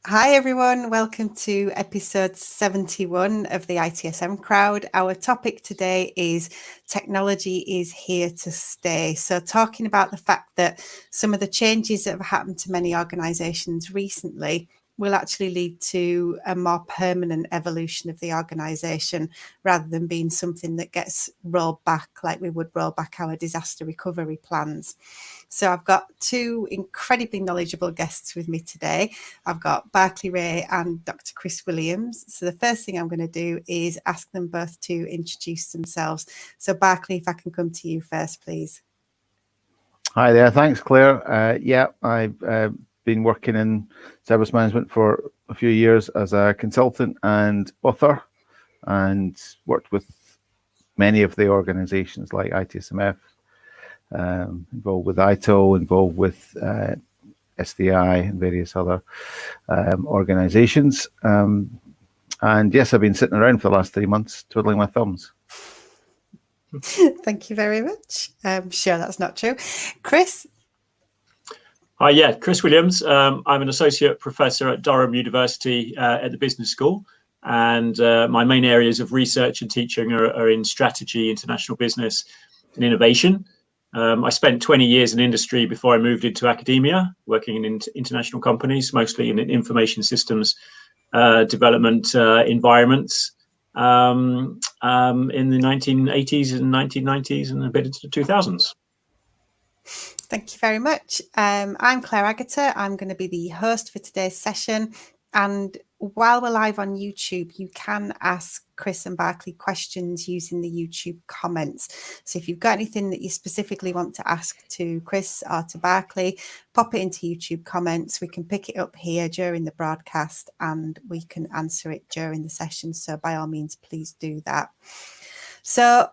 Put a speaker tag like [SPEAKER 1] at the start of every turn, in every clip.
[SPEAKER 1] Hi everyone, welcome to episode 71 of the ITSM Crowd. Our topic today is technology is here to stay. So talking about the fact that some of the changes that have happened to many organisations recently will actually lead to a more permanent evolution of the organisation rather than being something that gets rolled back like we would roll back our disaster recovery plans. So I've got two incredibly knowledgeable guests with me today. I've got Barclay and Dr. Chris Williams. So the first thing I'm going to do is ask them both to introduce themselves. So Barclay, if I can come to you first, please.
[SPEAKER 2] Hi there. Thanks, Claire. I've been working in service management for a few years as a consultant and author, and worked with many of the organizations like ITSMF, involved with ITO, involved with SDI and various other organizations. And yes, I've been sitting around for the last 3 months twiddling my thumbs.
[SPEAKER 1] Thank you very much. I'm sure that's not true. Chris?
[SPEAKER 3] Hi, Chris Williams. I'm an associate professor at Durham University at the Business School. And my main areas of research and teaching are in strategy, international business, and innovation. I spent 20 years in industry before I moved into academia, working in international companies, mostly in information systems development environments in the 1980s and 1990s and a bit into the 2000s.
[SPEAKER 1] Thank you very much. I'm Claire Agutter. I'm going to be the host for today's session. And while we're live on YouTube, you can ask Chris and Barclay questions using the YouTube comments. So if you've got anything that you specifically want to ask to Chris or to Barclay, pop it into YouTube comments. We can pick it up here during the broadcast and we can answer it during the session. So by all means, please do that. So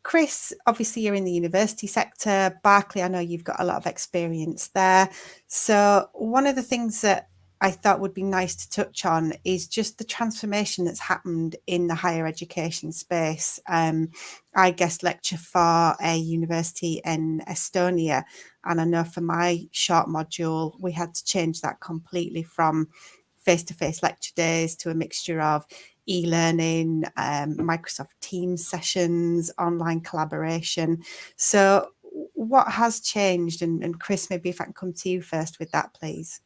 [SPEAKER 1] Chris, obviously you're in the university sector. Barclay, I know you've got a lot of experience there. So one of the things that I thought would be nice to touch on is just the transformation that's happened in the higher education space. I guest lecture for a university in Estonia, and I know for my short module, we had to change that completely from face-to-face lecture days to a mixture of e-learning, Microsoft Teams sessions, online collaboration. So what has changed? And Chris, maybe if I can come to you first with that, please.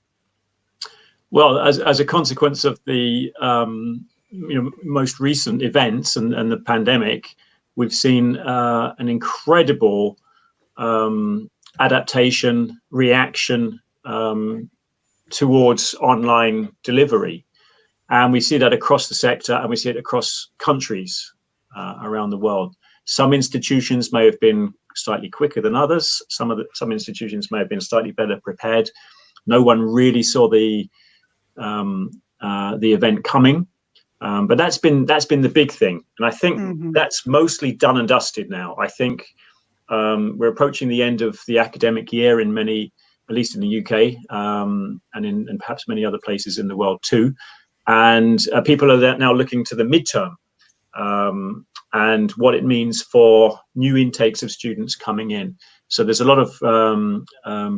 [SPEAKER 3] Well, as a consequence of the most recent events and the pandemic, we've seen an incredible adaptation, reaction towards online delivery. And we see that across the sector, and we see it across countries around the world. Some institutions may have been slightly quicker than others. Some institutions may have been slightly better prepared. No one really saw the event coming, but that's been the big thing. And I think that's mostly done and dusted now. I think we're approaching the end of the academic year in many, at least in the UK, and perhaps many other places in the world too. And people are now looking to the midterm and what it means for new intakes of students coming in. So there's a lot of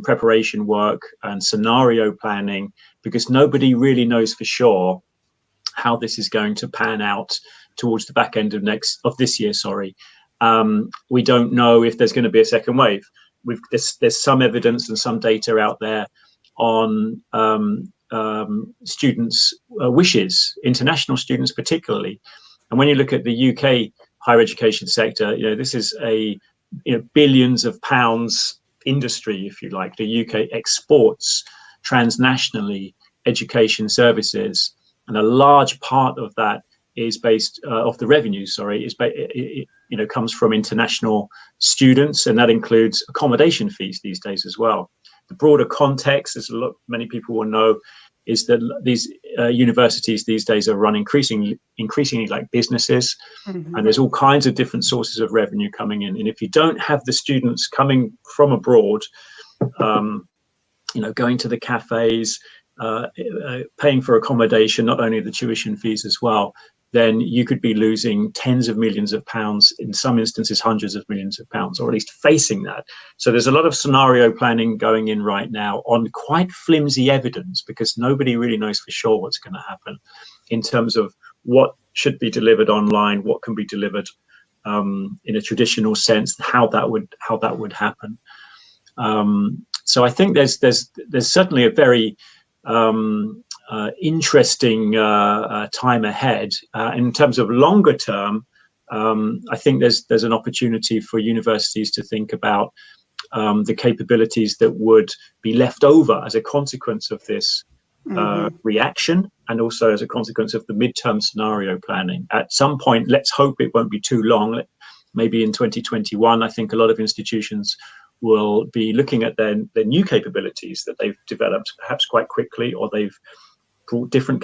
[SPEAKER 3] preparation work and scenario planning, because nobody really knows for sure how this is going to pan out towards the back end of this year. We don't know if there's going to be a second wave. There's some evidence and some data out there on students' wishes, international students particularly. And when you look at the UK higher education sector, this is a billions of pounds industry, if you like. The UK exports transnationally education services, and a large part of that is based of the revenue. Comes from international students, and that includes accommodation fees these days as well. The broader context, as many people will know, is that these universities these days are run increasingly like businesses, and there's all kinds of different sources of revenue coming in. And if you don't have the students coming from abroad, going to the cafes, paying for accommodation, not only the tuition fees as well, then you could be losing tens of millions of pounds, in some instances hundreds of millions of pounds, or at least facing that. So there's a lot of scenario planning going in right now on quite flimsy evidence, because nobody really knows for sure what's going to happen in terms of what should be delivered online, what can be delivered in a traditional sense, how that would happen. So I think there's certainly a very interesting time ahead. In terms of longer term, I think there's an opportunity for universities to think about the capabilities that would be left over as a consequence of this reaction, and also as a consequence of the midterm scenario planning. At some point, let's hope it won't be too long, maybe in 2021, I think a lot of institutions will be looking at their new capabilities that they've developed perhaps quite quickly, or they've brought different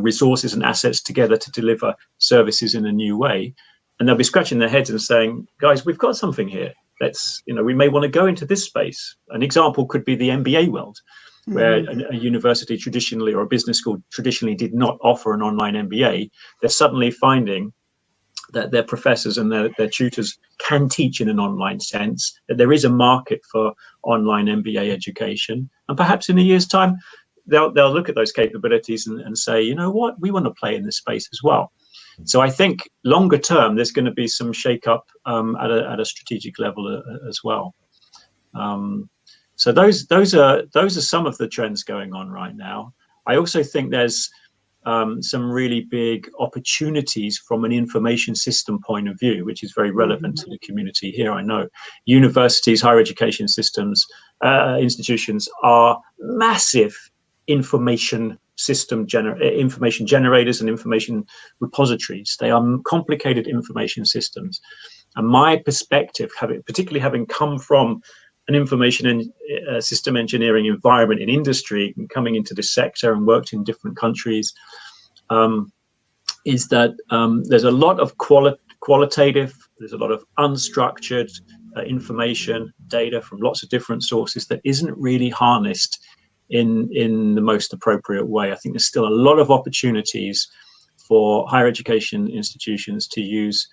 [SPEAKER 3] resources and assets together to deliver services in a new way. And they'll be scratching their heads and saying, guys, we've got something here. We may want to go into this space. An example could be the MBA world, where a university traditionally, or a business school traditionally, did not offer an online MBA. They're suddenly finding that their professors and their tutors can teach in an online sense, that there is a market for online MBA education. And perhaps in a year's time, they'll look at those capabilities and say, you know what, we want to play in this space as well. So I think longer term, there's going to be some shake-up at a strategic level as well. So those are some of the trends going on right now. I also think there's some really big opportunities from an information system point of view, which is very relevant to the community here. I know universities, higher education systems, institutions are massive information information generators and information repositories. They are complicated information systems. And my perspective, particularly having come from an information and system engineering environment in industry and coming into this sector and worked in different countries, is that there's a lot of qualitative, there's a lot of unstructured information, data from lots of different sources that isn't really harnessed in the most appropriate way. I think there's still a lot of opportunities for higher education institutions to use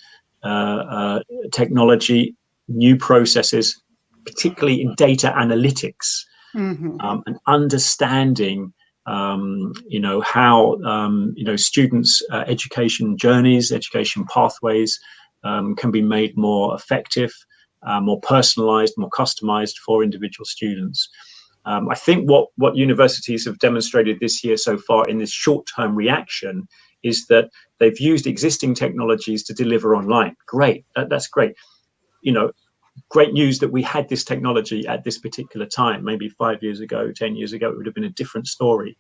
[SPEAKER 3] technology, new processes, particularly in data analytics, and understanding, how, students' education journeys, education pathways can be made more effective, more personalized, more customized for individual students. I think what universities have demonstrated this year so far in this short-term reaction is that they've used existing technologies to deliver online. Great, that's great. Great news that we had this technology at this particular time. Maybe 5 years ago, 10 years ago, it would have been a different story.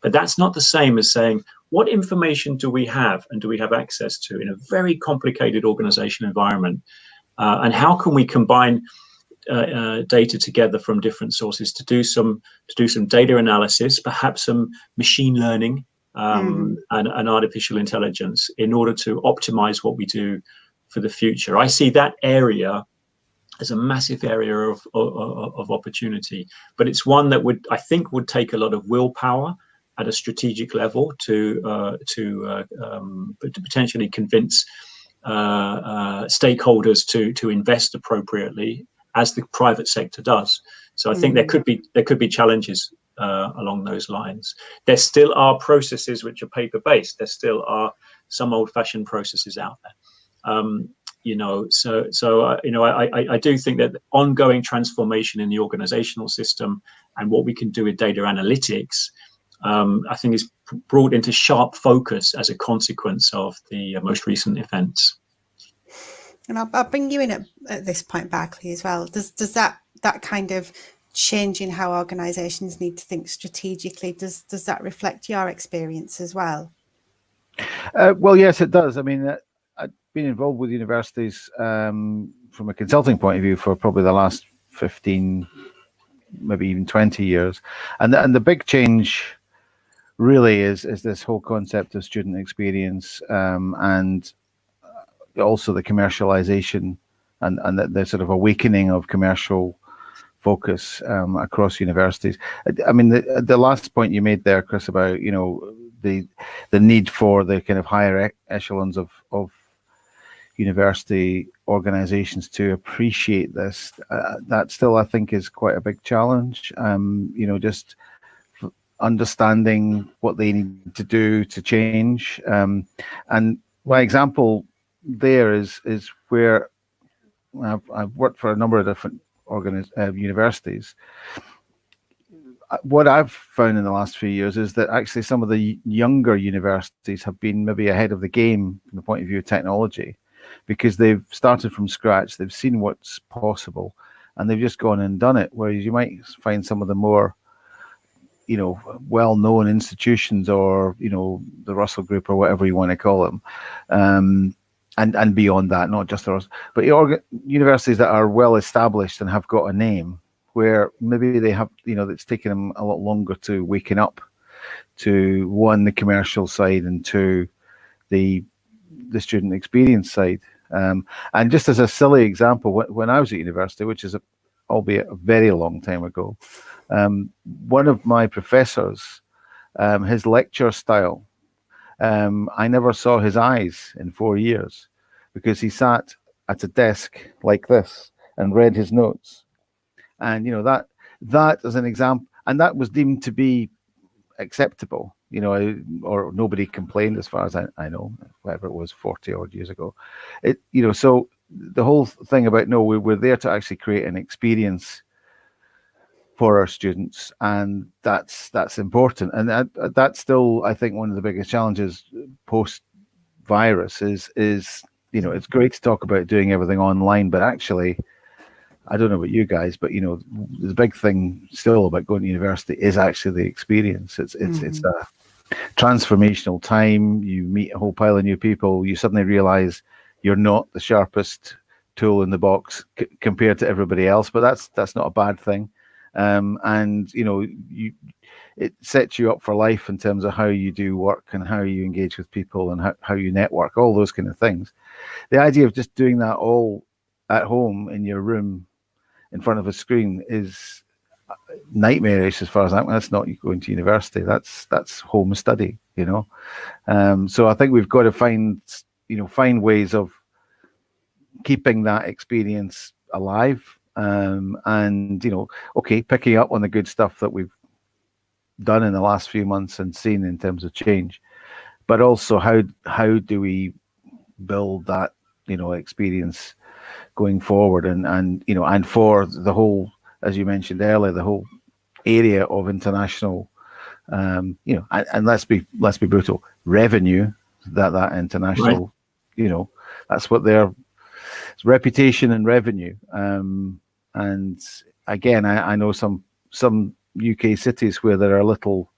[SPEAKER 3] But that's not the same as saying, what information do we have and do we have access to in a very complicated organizational environment? And how can we combine data together from different sources to do some data analysis, perhaps some machine learning and artificial intelligence, in order to optimize what we do for the future? I see that area as a massive area of opportunity, but it's one that I think would take a lot of willpower at a strategic level to potentially convince stakeholders to invest appropriately, as the private sector does. So I think there could be challenges along those lines. There still are processes which are paper-based. There still are some old-fashioned processes out there. I do think that the ongoing transformation in the organizational system and what we can do with data analytics, I think is brought into sharp focus as a consequence of the most recent events.
[SPEAKER 1] And I'll bring you in at this point, Barclay, as well. Does that kind of change in how organizations need to think strategically, does that reflect your experience as well?
[SPEAKER 2] Well, yes, it does. I mean, I've been involved with universities from a consulting point of view for probably the last 15, maybe even 20 years. And the big change really is this whole concept of student experience, and also the commercialization and the sort of awakening of commercial focus across universities. I mean, the last point you made there, Chris, about the need for the kind of higher echelons of university organizations to appreciate this. That still, I think, is quite a big challenge. Just understanding what they need to do to change. And my example there is where I've worked for a number of different universities. What I've found in the last few years is that actually some of the younger universities have been maybe ahead of the game from the point of view of technology, because they've started from scratch, they've seen what's possible, and they've just gone and done it. Whereas you might find some of the more, well-known institutions, or the Russell Group or whatever you want to call them, and beyond that, not just the Russell, but universities that are well established and have got a name, where maybe they have, it's taken them a lot longer to waken up to, one, the commercial side, and two, the student experience side. And just as a silly example, when I was at university, which is albeit a very long time ago, one of my professors, his lecture style, I never saw his eyes in 4 years, because he sat at a desk like this and read his notes. And that is an example, and that was deemed to be acceptable, or nobody complained, as far as I know, whatever it was, 40 odd years ago. So the whole thing about, no, we're there to actually create an experience for our students, and that's important. And that's still, I think, one of the biggest challenges post virus is it's great to talk about doing everything online, but actually, I don't know about you guys, but the big thing still about going to university is actually the experience. It's a transformational time. You meet a whole pile of new people. You suddenly realize you're not the sharpest tool in the box compared to everybody else, but that's not a bad thing. It sets you up for life in terms of how you do work and how you engage with people and how you network, all those kind of things. The idea of just doing that all at home in your room in front of a screen is nightmarish, as far as that's not going to university. That's home study, So I think we've got to find ways of keeping that experience alive, picking up on the good stuff that we've done in the last few months and seen in terms of change, but also how do we build that experience going forward, and for the whole, as you mentioned earlier, the whole area of international, and let's be brutal, revenue that international, right. That's what it's reputation and revenue. And again, I know some UK cities where there are little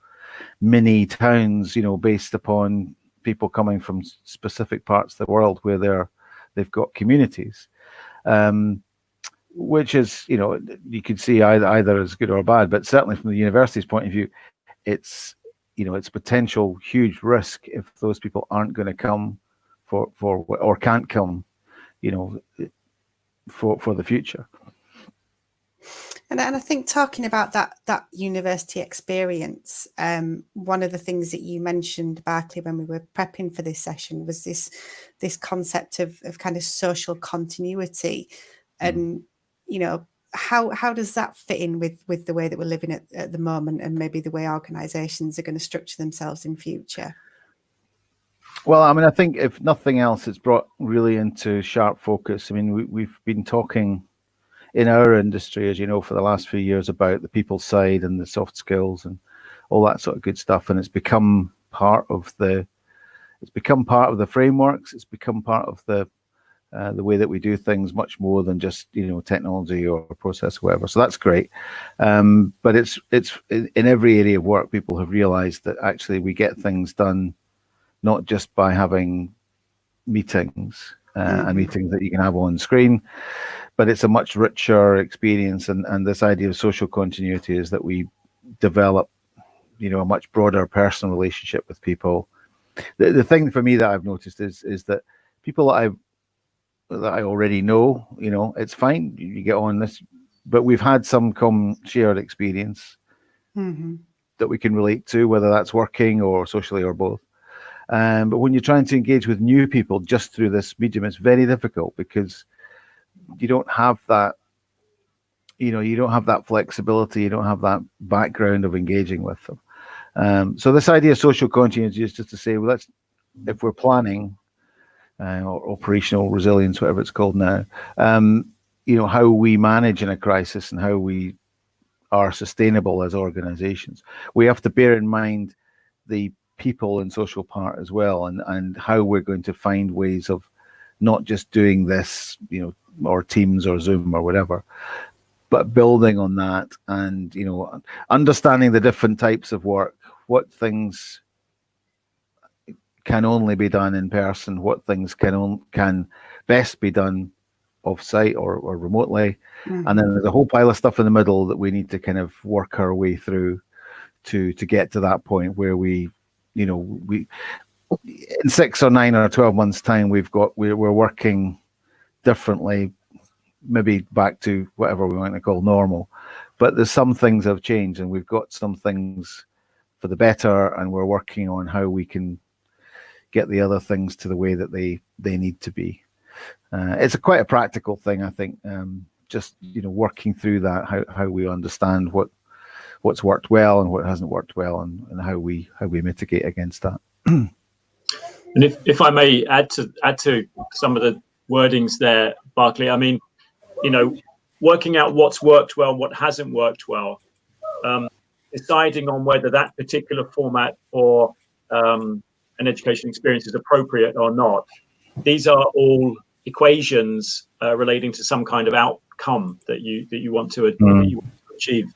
[SPEAKER 2] mini towns, based upon people coming from specific parts of the world where they've got communities, which is, you could see either as good or bad, but certainly from the university's point of view, it's potential huge risk if those people aren't going to come for or can't come, for the future.
[SPEAKER 1] And I think talking about that university experience, one of the things that you mentioned, Barclay, when we were prepping for this session was this concept of kind of social continuity, and how does that fit in with the way that we're living at the moment, and maybe the way organisations are going to structure themselves in future?
[SPEAKER 2] Well, I think if nothing else, it's brought really into sharp focus. We've been talking in our industry, as you know, for the last few years about the people side and the soft skills and all that sort of good stuff, and it's become part of the frameworks. It's become part of the way that we do things, much more than just technology or process or whatever. So that's great, but it's in every area of work. People have realised that actually we get things done not just by having meetings and meetings that you can have on screen, but it's a much richer experience. And this idea of social continuity is that we develop, a much broader personal relationship with people. The thing for me that I've noticed is that people that I already know, it's fine, you get on this, but we've had some shared experience. that we can relate to, whether that's working or socially or both. But when you're trying to engage with new people just through this medium, it's very difficult because you don't have that, you don't have that flexibility, you don't have that background of engaging with them. So this idea of social continuity is just to say, well, if we're planning or operational resilience, whatever it's called now, how we manage in a crisis and how we are sustainable as organizations, we have to bear in mind the people and social part as well, and how we're going to find ways of not just doing this, or Teams or Zoom or whatever, but building on that and, understanding the different types of work, what things can only be done in person, what things can best be done off-site or remotely. Mm-hmm. And then there's a whole pile of stuff in the middle that we need to kind of work our way through to get to that point where we in 6 or 9 or 12 months time, we're working differently, maybe back to whatever we want to call normal, but there's some things have changed and we've got some things for the better, and we're working on how we can get the other things to the way that they need to be. It's quite a practical thing, I think, just working through that, how we understand what's worked well and what hasn't worked well, and how we mitigate against that.
[SPEAKER 3] And if I may add to some of the wordings there, Barclay, I mean, working out what's worked well, what hasn't worked well, deciding on whether that particular format or an education experience is appropriate or not. These are all equations relating to some kind of outcome that you want to achieve.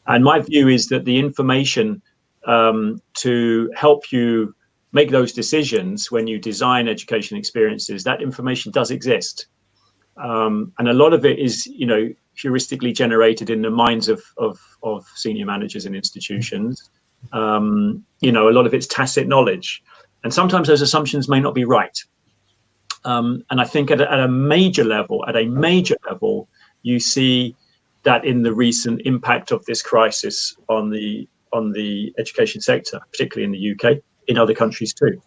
[SPEAKER 3] And my view is that the information to help you make those decisions when you design education experiences, that information does exist. And a lot of it is, heuristically generated in the minds of senior managers in institutions. A lot of it's tacit knowledge. And sometimes those assumptions may not be right. And I think at a major level, you see that in the recent impact of this crisis on the education sector, particularly in the UK, in other countries too,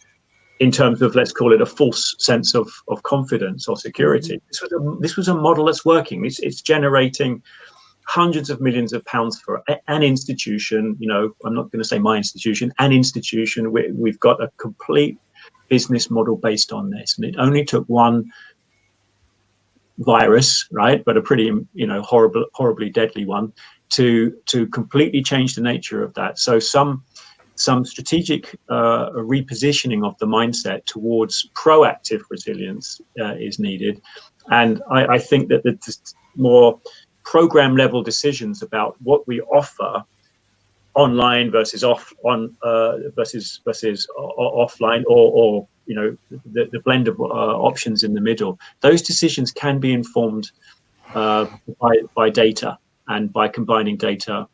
[SPEAKER 3] in terms of, let's call it, a false sense of confidence or security. This was a model that's working. It's generating hundreds of millions of pounds for an institution. I'm not going to say my institution, an institution. We've got a complete business model based on this, and it only took one virus, right, but a pretty horribly deadly one, to completely change the nature of that. So some strategic repositioning of the mindset towards proactive resilience is needed, and I think that the more program level decisions about what we offer online versus offline, or the blend of options in the middle, those decisions can be informed by data and by combining data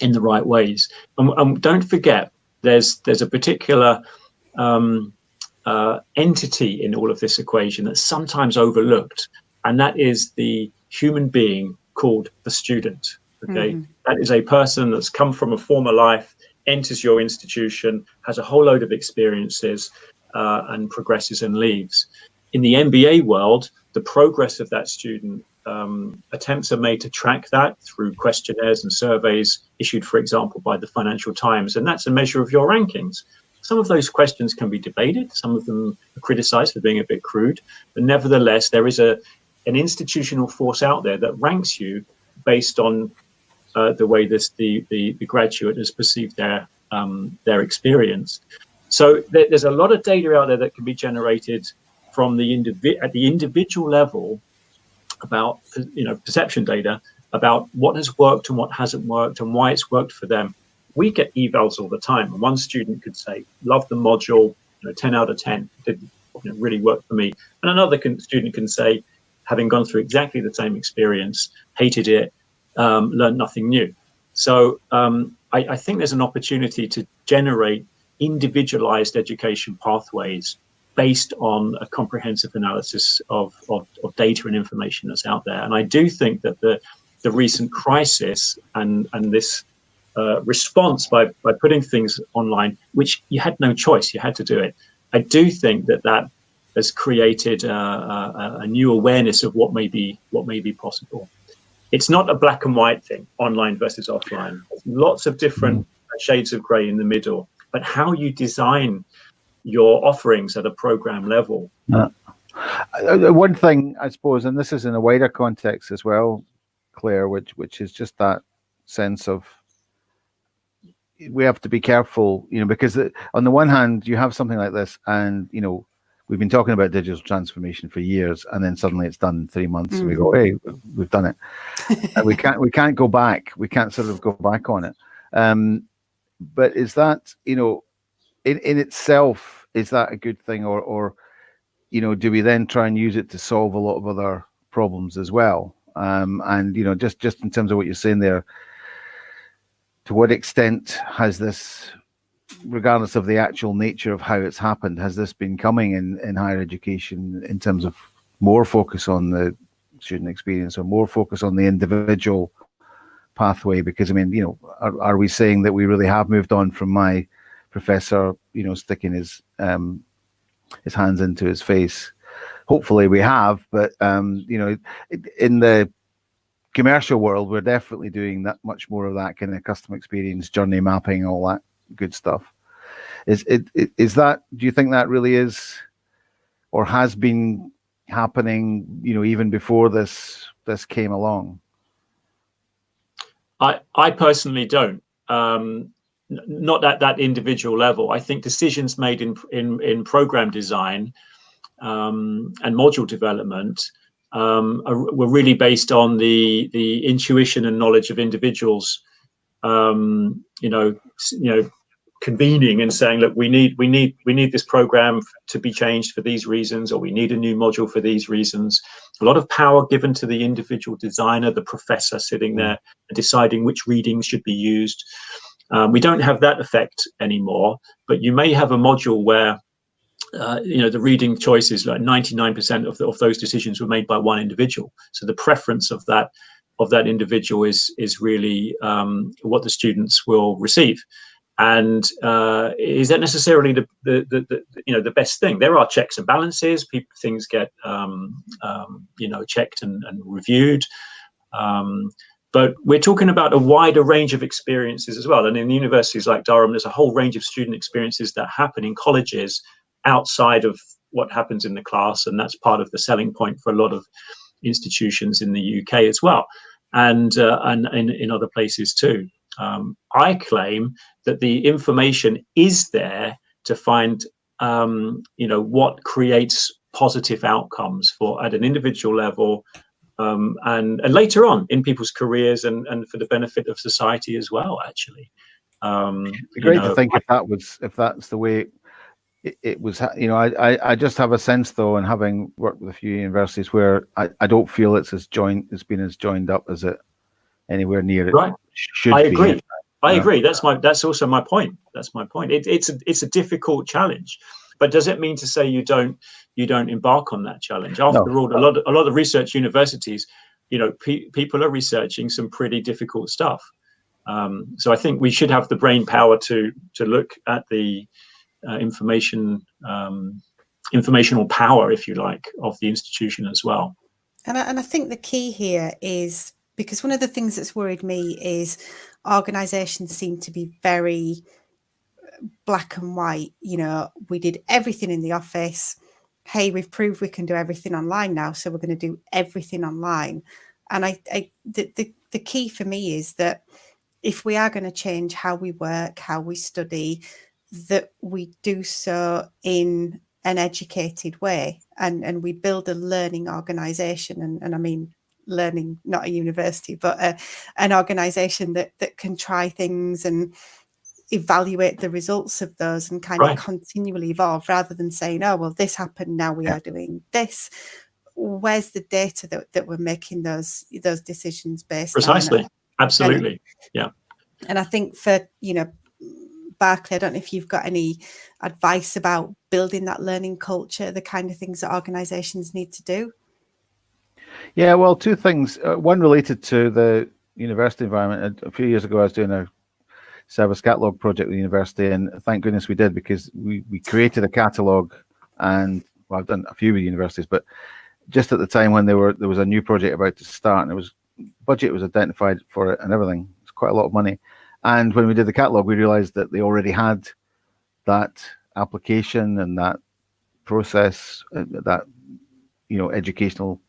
[SPEAKER 3] in the right ways. And don't forget, there's a particular entity in all of this equation that's sometimes overlooked, and that is the human being called the student. Okay, That is a person that's come from a former life, enters your institution, has a whole load of experiences, and progresses and leaves. In the MBA world, the progress of that student, attempts are made to track that through questionnaires and surveys issued, for example, by the Financial Times, and that's a measure of your rankings. Some of those questions can be debated, some of them are criticized for being a bit crude, but nevertheless, there is an institutional force out there that ranks you based on the way the graduate has perceived their experience. So there's a lot of data out there that can be generated from at the individual level about perception data about what has worked and what hasn't worked and why it's worked for them. We get evals all the time, and one student could say, "Love the module, 10 out of 10, didn't really work for me," and another student can say, having gone through exactly the same experience, hated it, learned nothing new. So I think there's an opportunity to generate individualized education pathways based on a comprehensive analysis of data and information that's out there. And I do think that the recent crisis and this response by putting things online, which you had no choice, you had to do it. I do think that has created a new awareness of what may be possible. It's not a black and white thing, online versus offline. There's lots of different shades of grey in the middle, but how you design your offerings at a program level.
[SPEAKER 2] One thing, I suppose, and this is in a wider context as well, Claire, which is just that sense of we have to be careful, because on the one hand, you have something like this, and we've been talking about digital transformation for years, and then suddenly it's done in 3 months, and we go, hey, we've done it, and we can't go back. We can't sort of go back on it. But is that in itself, is that a good thing, or do we then try and use it to solve a lot of other problems as well? And just in terms of what you're saying there, to what extent has this, regardless of the actual nature of how it's happened, has this been coming in higher education in terms of more focus on the student experience or more focus on the individual pathway? Because are we saying that we really have moved on from my professor, sticking his hands into his face? Hopefully we have, but in the commercial world, we're definitely doing that much more of that kind of customer experience, journey mapping, all that good stuff. Is that, do you think that really is or has been happening, even before this came along?
[SPEAKER 3] I personally don't. Not at that individual level. I think decisions made in program design and module development were really based on the intuition and knowledge of individuals, convening and saying, look, we need this program to be changed for these reasons, or we need a new module for these reasons. A lot of power given to the individual designer, the professor sitting there and deciding which readings should be used. We don't have that effect anymore, but you may have a module where the reading choices, like 99% of those decisions were made by one individual. So the preference of that individual is really what the students will receive. And is that necessarily the best thing? There are checks and balances. Things get checked and reviewed. But we're talking about a wider range of experiences as well. And in universities like Durham, there's a whole range of student experiences that happen in colleges outside of what happens in the class. And that's part of the selling point for a lot of institutions in the UK as well, and in other places too. I claim that the information is there to find, what creates positive outcomes at an individual level, and later on in people's careers and for the benefit of society as well, actually.
[SPEAKER 2] It'd be great to think if that's the way it was. I just have a sense, though, and having worked with a few universities, where I don't feel it's been as joined up as it anywhere near it should be.
[SPEAKER 3] I agree. That's also my point. That's my point. It's a difficult challenge, but does it mean to say you don't embark on that challenge? After all, a lot of research universities, people are researching some pretty difficult stuff. So I think we should have the brain power to look at the informational power, if you like, of the institution as well.
[SPEAKER 1] And I think the key here is, because one of the things that's worried me is organisations seem to be very black and white. We did everything in the office. Hey, we've proved we can do everything online now, so we're going to do everything online. And the key for me is that if we are going to change how we work, how we study, that we do so in an educated way, and we build a learning organisation, and I mean learning, not a university, but an organisation that can try things and evaluate the results of those and kind of continually evolve, rather than saying, oh, well, this happened, now we are doing this. Where's the data that we're making those decisions based on?
[SPEAKER 3] Precisely. Absolutely.
[SPEAKER 1] And I think for, Barclay, I don't know if you've got any advice about building that learning culture, the kind of things that organisations need to do.
[SPEAKER 2] Yeah, well, two things. One related to the university environment. A few years ago, I was doing service catalog project at the university, and thank goodness we did, because we created a catalog, and well, I've done a few with universities, but just at the time when there was a new project about to start, and budget was identified for it and everything. It's quite a lot of money. And when we did the catalog, we realized that they already had that application and that process, that educational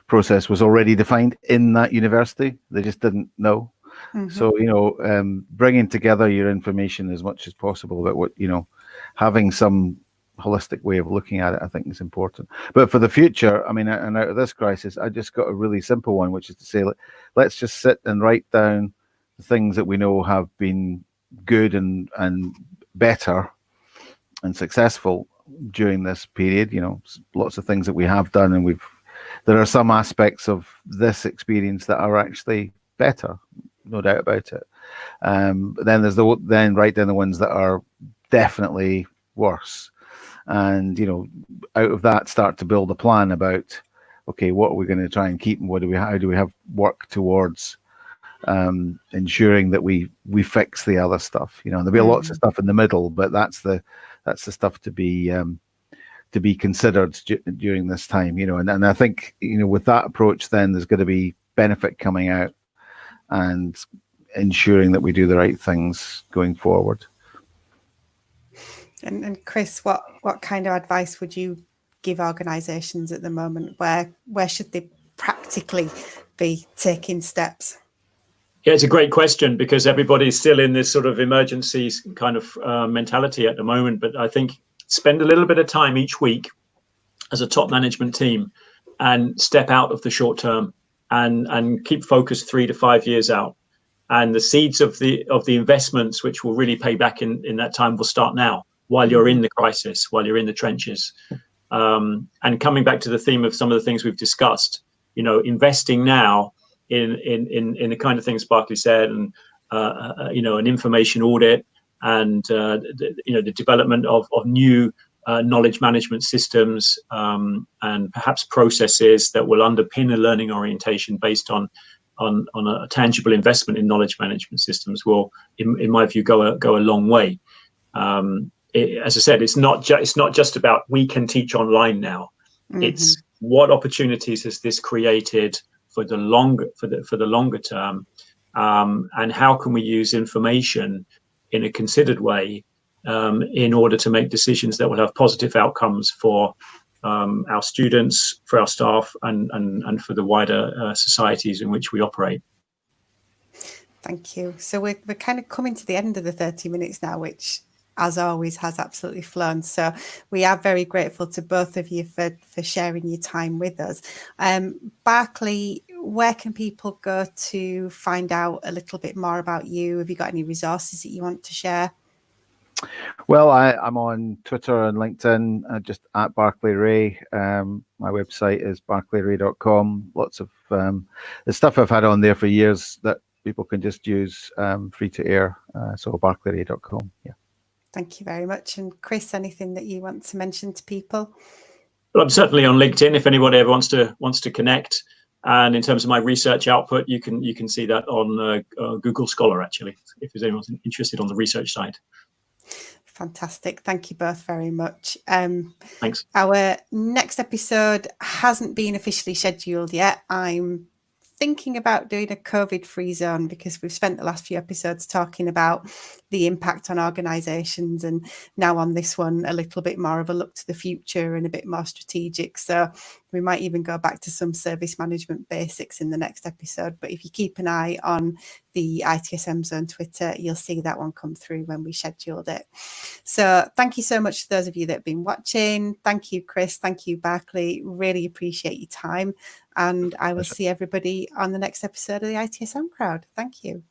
[SPEAKER 2] process was already defined in that university. They just didn't know. Mm-hmm. So bringing together your information as much as possible about what having some holistic way of looking at it, I think, is important. But for the future, I mean, and out of this crisis, I just got a really simple one, which is to say, let's just sit and write down the things that we know have been good and better and successful during this period. Lots of things that we have done, and there are some aspects of this experience that are actually better, no doubt about it. But then then write down the ones that are definitely worse. And out of that, start to build a plan about, okay, what are we going to try and keep, and how do we have work towards ensuring that we fix the other stuff. There'll be lots of stuff in the middle, but that's the stuff to be considered during this time. And I think with that approach, then there's going to be benefit coming out, and ensuring that we do the right things going forward.
[SPEAKER 1] And Chris, what kind of advice would you give organisations at the moment? Where should they practically be taking steps?
[SPEAKER 3] Yeah, it's a great question, because everybody's still in this sort of emergency kind of mentality at the moment. But I think spend a little bit of time each week as a top management team and step out of the short term and keep focused 3 to 5 years out. And the seeds of the investments, which will really pay back in that time, will start now, while you're in the crisis, while you're in the trenches. And coming back to the theme of some of the things we've discussed, investing now in the kind of things Barclay said, and an information audit, and the development of new knowledge management systems, and perhaps processes that will underpin a learning orientation based on a tangible investment in knowledge management systems will, in my view, go a long way. As I said, it's not just about we can teach online now. Mm-hmm. It's what opportunities has this created for the longer term, and how can we use information in a considered way in order to make decisions that will have positive outcomes for our students, for our staff, and for the wider societies in which we operate.
[SPEAKER 1] Thank you. So we're kind of coming to the end of the 30 minutes now, which, as always, has absolutely flown. So we are very grateful to both of you for sharing your time with us. Barclay, where can people go to find out a little bit more about you? Have you got any resources that you want to share?
[SPEAKER 2] Well, I'm on Twitter and LinkedIn, just at Barclay Ray. My website is barclayray.com. Lots of the stuff I've had on there for years that people can just use, free to air. So barclayray.com. Yeah.
[SPEAKER 1] Thank you very much. And Chris, anything that you want to mention to people?
[SPEAKER 3] Well, I'm certainly on LinkedIn if anybody ever wants to connect. And in terms of my research output, you can see that on Google Scholar, actually, if there's anyone interested on the research side.
[SPEAKER 1] Fantastic. Thank you both very much.
[SPEAKER 3] Thanks.
[SPEAKER 1] Our next episode hasn't been officially scheduled yet. I'm thinking about doing a COVID-free zone, because we've spent the last few episodes talking about the impact on organisations, and now on this one a little bit more of a look to the future and a bit more strategic. So we might even go back to some service management basics in the next episode. But if you keep an eye on the ITSM Zone Twitter, you'll see that one come through when we scheduled it. So thank you so much to those of you that have been watching. Thank you, Chris. Thank you, Barclay. Really appreciate your time. And I will see everybody on the next episode of the ITSM Crowd. Thank you.